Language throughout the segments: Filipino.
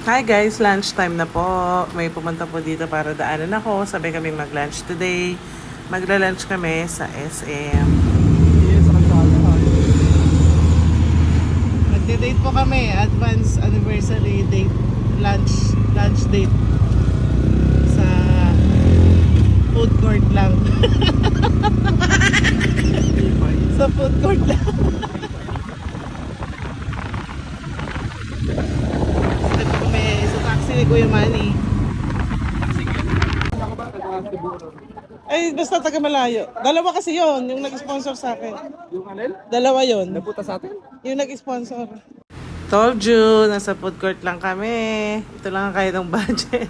Hi guys, lunch time na po. May pumunta po dito para daanan ako. Sabay kaming mag-lunch today. Magla-lunch kami sa SM. Nagde-date po kami. Advance anniversary date. Lunch date. Sa food court lang. Sa food court lang. Ni Kuya Manny. Ay, basta taga malayo. Dalawa kasi yon yung nag-sponsor sa akin. Yung alin? Dalawa yon. Napunta sa atin? Yung nag-sponsor. Told you, nasa food court lang kami. Ito lang ang kaya ng budget.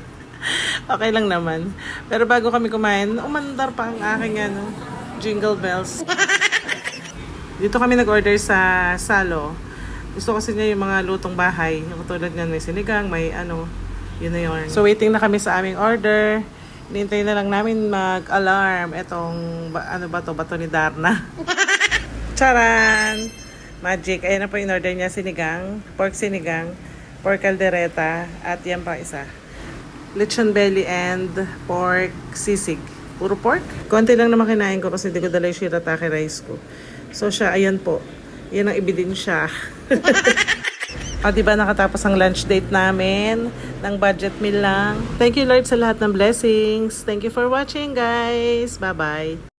Okay lang naman. Pero bago kami kumain, umandar pa ang aking jingle bells. Dito kami nag-order sa Salo. Gusto kasi niya yung mga lutong bahay. Yung katulad niyan, may sinigang, may yun na yun. So waiting na kami sa aming order. Hinintay na lang namin mag-alarm. Etong, bato ni Darna. Charan! Magic. Ayan na po yung order niya, sinigang, pork caldereta, at yan pa isa. Lechon belly and pork sisig. Puro pork. Konti lang naman kinain ko kasi hindi ko dala yung shirataki rice ko. So siya, ayan po. Yan ang ibidin siya. O, diba nakatapos ang lunch date namin ng budget meal lang. Thank you Lord sa lahat ng blessings. Thank you for watching guys. Bye-bye.